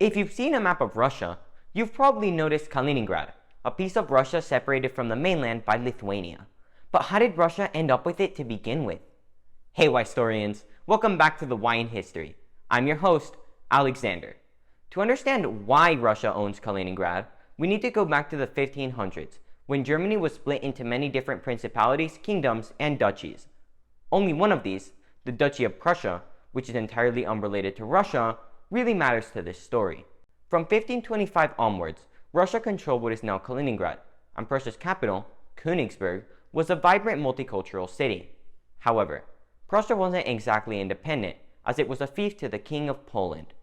If you've seen a map of Russia, you've probably noticed Kaliningrad, a piece of Russia separated from the mainland by Lithuania. But how did Russia end up with it to begin with? Hey historians, welcome back to the Why in History. I'm your host, Alexander. To understand why Russia owns Kaliningrad, we need to go back to the 1500s, when Germany was split into many different principalities, kingdoms, and duchies. Only one of these, the Duchy of Prussia, which is entirely unrelated to Russia, really matters to this story. From 1525 onwards, Russia controlled what is now Kaliningrad, and Prussia's capital, Königsberg, was a vibrant multicultural city. However, Prussia wasn't exactly independent, as it was a fief to the King of Poland.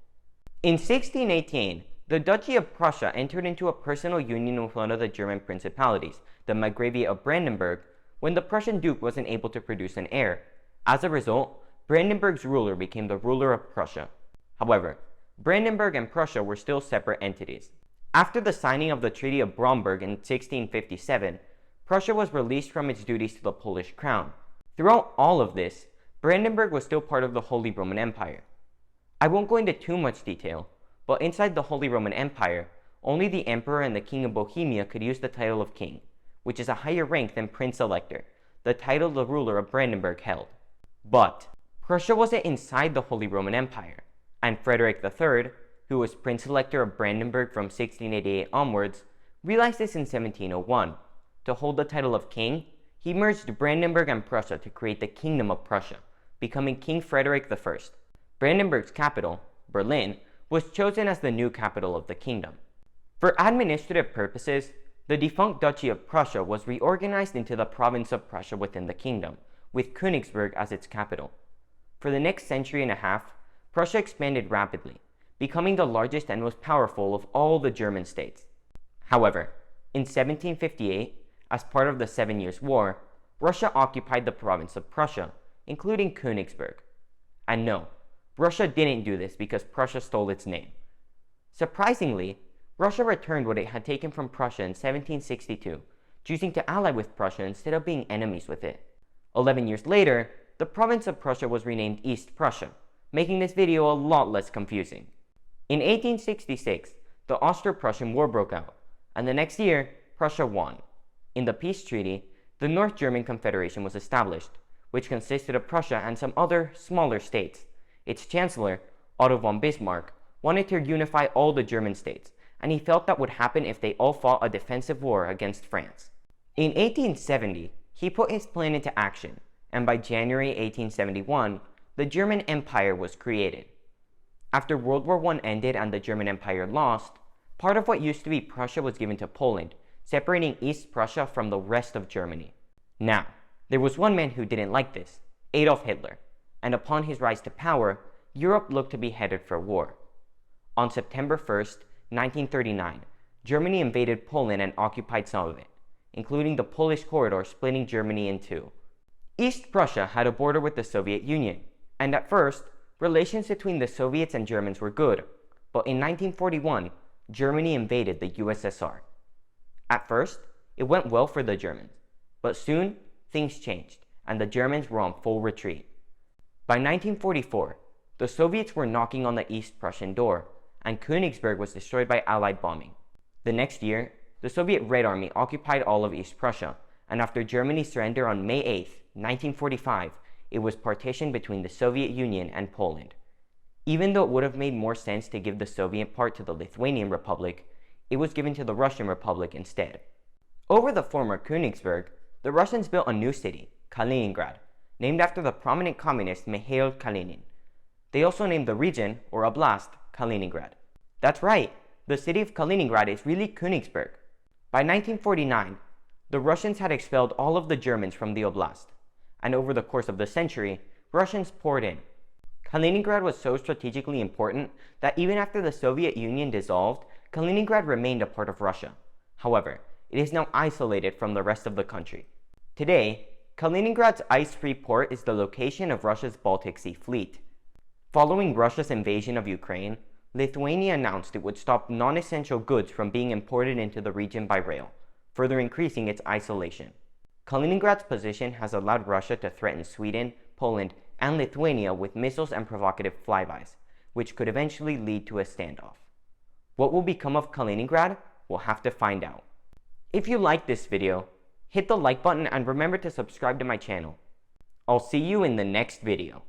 In 1618, the Duchy of Prussia entered into a personal union with one of the German principalities, the Margrave of Brandenburg, when the Prussian Duke wasn't able to produce an heir. As a result, Brandenburg's ruler became the ruler of Prussia. However, Brandenburg and Prussia were still separate entities. After the signing of the Treaty of Bromberg in 1657, Prussia was released from its duties to the Polish crown. Throughout all of this, Brandenburg was still part of the Holy Roman Empire. I won't go into too much detail, but inside the Holy Roman Empire, only the Emperor and the King of Bohemia could use the title of king, which is a higher rank than Prince Elector, the title the ruler of Brandenburg held. But Prussia wasn't inside the Holy Roman Empire, and Frederick III, who was Prince Elector of Brandenburg from 1688 onwards, realized this in 1701. To hold the title of king, he merged Brandenburg and Prussia to create the Kingdom of Prussia, becoming King Frederick I. Brandenburg's capital, Berlin, was chosen as the new capital of the kingdom. For administrative purposes, the defunct Duchy of Prussia was reorganized into the province of Prussia within the kingdom, with Königsberg as its capital. For the next century and a half, Prussia expanded rapidly, becoming the largest and most powerful of all the German states. However, in 1758, as part of the 7 Years' War, Russia occupied the province of Prussia, including Königsberg. And no, Russia didn't do this because Prussia stole its name. Surprisingly, Russia returned what it had taken from Prussia in 1762, choosing to ally with Prussia instead of being enemies with it. 11 years later, the province of Prussia was renamed East Prussia, making this video a lot less confusing. In 1866, the Austro-Prussian War broke out, and the next year, Prussia won. In the peace treaty, the North German Confederation was established, which consisted of Prussia and some other, smaller states. Its chancellor, Otto von Bismarck, wanted to unify all the German states, and he felt that would happen if they all fought a defensive war against France. In 1870, he put his plan into action, and by January 1871, the German Empire was created. After World War I ended and the German Empire lost, part of what used to be Prussia was given to Poland, separating East Prussia from the rest of Germany. Now, there was one man who didn't like this, Adolf Hitler, and upon his rise to power, Europe looked to be headed for war. On September 1st, 1939, Germany invaded Poland and occupied some of it, including the Polish corridor splitting Germany in two. East Prussia had a border with the Soviet Union, and at first, relations between the Soviets and Germans were good, but in 1941, Germany invaded the USSR. At first, it went well for the Germans, but soon, things changed, and the Germans were on full retreat. By 1944, the Soviets were knocking on the East Prussian door, and Königsberg was destroyed by Allied bombing. The next year, the Soviet Red Army occupied all of East Prussia, and after Germany's surrender on May 8, 1945, it was partitioned between the Soviet Union and Poland. Even though it would have made more sense to give the Soviet part to the Lithuanian Republic, it was given to the Russian Republic instead. Over the former Königsberg, the Russians built a new city, Kaliningrad, named after the prominent communist Mikhail Kalinin. They also named the region, or oblast, Kaliningrad. That's right, the city of Kaliningrad is really Königsberg. By 1949, the Russians had expelled all of the Germans from the oblast, and over the course of the century, Russians poured in. Kaliningrad was so strategically important that even after the Soviet Union dissolved, Kaliningrad remained a part of Russia. However, it is now isolated from the rest of the country. Today, Kaliningrad's ice-free port is the location of Russia's Baltic Sea Fleet. Following Russia's invasion of Ukraine, Lithuania announced it would stop non-essential goods from being imported into the region by rail, further increasing its isolation. Kaliningrad's position has allowed Russia to threaten Sweden, Poland, and Lithuania with missiles and provocative flybys, which could eventually lead to a standoff. What will become of Kaliningrad? We'll have to find out. If you liked this video, hit the like button and remember to subscribe to my channel. I'll see you in the next video.